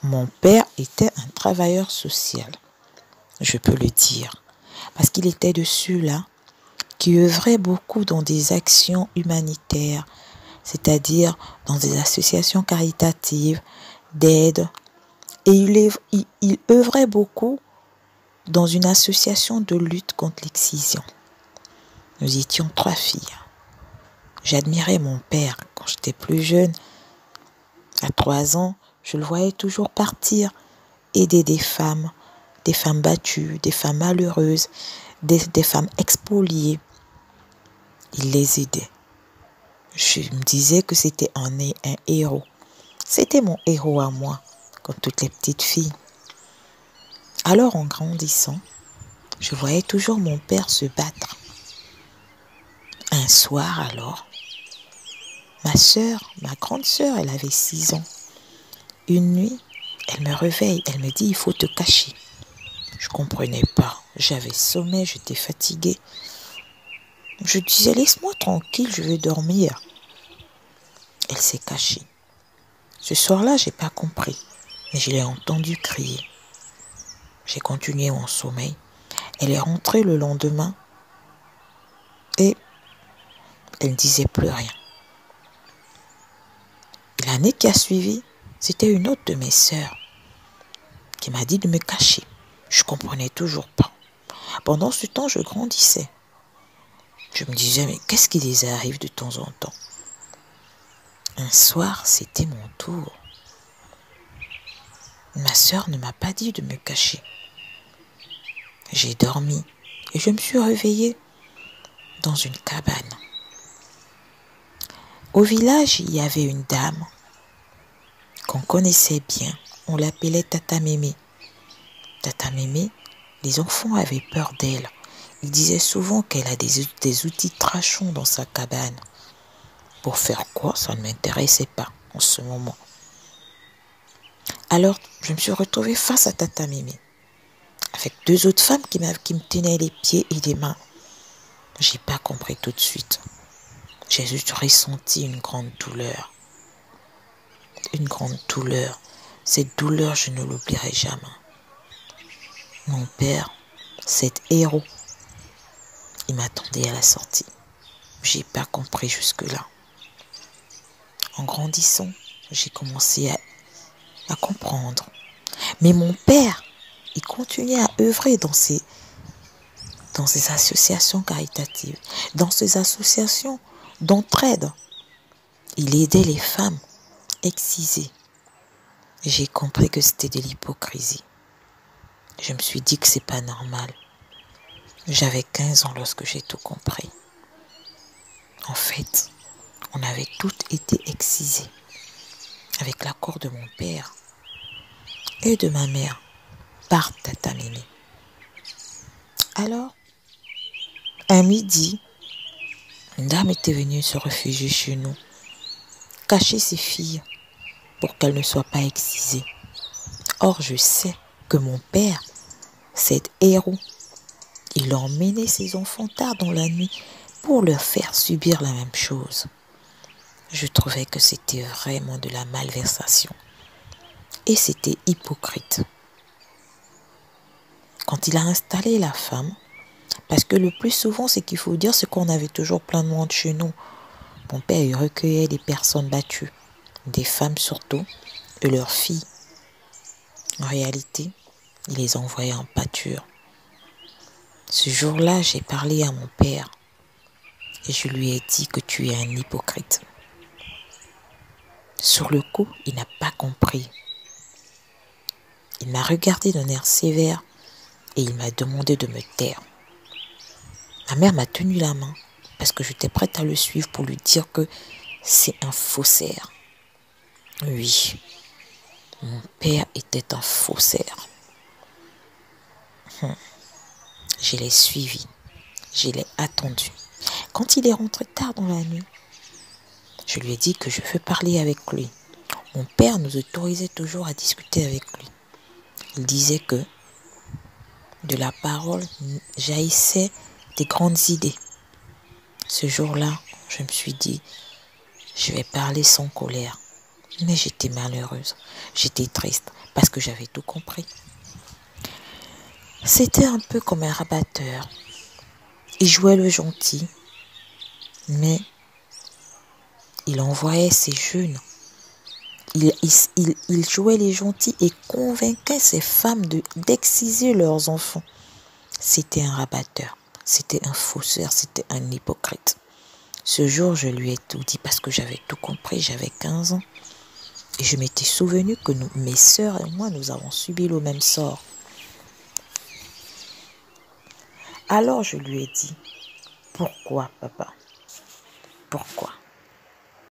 Mon père était un travailleur social, je peux le dire, parce qu'il était de ceux-là qui œuvrait beaucoup dans des actions humanitaires, c'est-à-dire dans des associations caritatives, d'aide. Et il œuvrait beaucoup dans une association de lutte contre l'excision. Nous étions 3 filles. J'admirais mon père quand j'étais plus jeune. À 3 ans, je le voyais toujours partir, aider des femmes battues, des femmes malheureuses, des femmes expoliées. Il les aidait. Je me disais que c'était un héros. C'était mon héros à moi, comme toutes les petites filles. Alors en grandissant, je voyais toujours mon père se battre. Un soir alors, ma grande sœur, elle avait 6 ans. Une nuit, elle me réveille, elle me dit, il faut te cacher. Je ne comprenais pas, j'avais sommeil, j'étais fatiguée. Je disais, laisse-moi tranquille, je veux dormir. Elle s'est cachée. Ce soir-là, je n'ai pas compris, mais je l'ai entendu crier. J'ai continué mon sommeil. Elle est rentrée le lendemain et elle ne disait plus rien. L'année qui a suivi, c'était une autre de mes sœurs qui m'a dit de me cacher. Je ne comprenais toujours pas. Pendant ce temps, je grandissais. Je me disais, mais qu'est-ce qui les arrive de temps en temps? Un soir, c'était mon tour. Ma sœur ne m'a pas dit de me cacher. J'ai dormi et je me suis réveillée dans une cabane. Au village, il y avait une dame qu'on connaissait bien. On l'appelait Tata Mémé. Tata Mémé, les enfants avaient peur d'elle. Ils disaient souvent qu'elle a des outils trachons dans sa cabane. Pour faire quoi? Ça ne m'intéressait pas en ce moment. Alors, je me suis retrouvée face à Tata Mémé, avec 2 autres femmes qui me tenaient les pieds et les mains. J'ai pas compris tout de suite. J'ai juste ressenti une grande douleur. Une grande douleur. Cette douleur, je ne l'oublierai jamais. Mon père, cet héros, il m'attendait à la sortie. J'ai pas compris jusque-là. En grandissant, j'ai commencé à comprendre. Mais mon père, il continuait à œuvrer dans ces associations caritatives, dans ces associations d'entraide. Il aidait les femmes excisées. J'ai compris que c'était de l'hypocrisie. Je me suis dit que c'est pas normal. J'avais 15 ans lorsque j'ai tout compris. En fait, on avait toutes été excisées avec l'accord de mon père et de ma mère par Tata Mémé. Alors, un midi, une dame était venue se réfugier chez nous, cacher ses filles pour qu'elles ne soient pas excisées. Or, je sais que mon père, cet héros, il emmenait ses enfants tard dans la nuit pour leur faire subir la même chose. Je trouvais que c'était vraiment de la malversation. Et c'était hypocrite. Quand il a installé la femme, parce que le plus souvent, ce qu'il faut dire, c'est qu'on avait toujours plein de monde chez nous. Mon père, il recueillait des personnes battues, des femmes surtout, et leurs filles. En réalité, il les envoyait en pâture. Ce jour-là, j'ai parlé à mon père et je lui ai dit que tu es un hypocrite. Sur le coup, il n'a pas compris. Il m'a regardé d'un air sévère et il m'a demandé de me taire. Ma mère m'a tenu la main parce que j'étais prête à le suivre pour lui dire que c'est un faussaire. Oui, mon père était un faussaire. Je l'ai suivi, je l'ai attendu. Quand il est rentré tard dans la nuit, je lui ai dit que je veux parler avec lui. Mon père nous autorisait toujours à discuter avec lui. Il disait que de la parole jaillissaient des grandes idées. Ce jour-là, je me suis dit, je vais parler sans colère. Mais j'étais malheureuse, j'étais triste parce que j'avais tout compris. C'était un peu comme un rabatteur. Il jouait le gentil, mais il envoyait ses jeunes. Il jouait les gentils et convainquait ses femmes d'exciser leurs enfants. C'était un rabatteur, c'était un fausseur, c'était un hypocrite. Ce jour, je lui ai tout dit parce que j'avais tout compris, j'avais 15 ans. Et je m'étais souvenu que mes sœurs et moi, nous avons subi le même sort. Alors je lui ai dit, pourquoi papa? Pourquoi?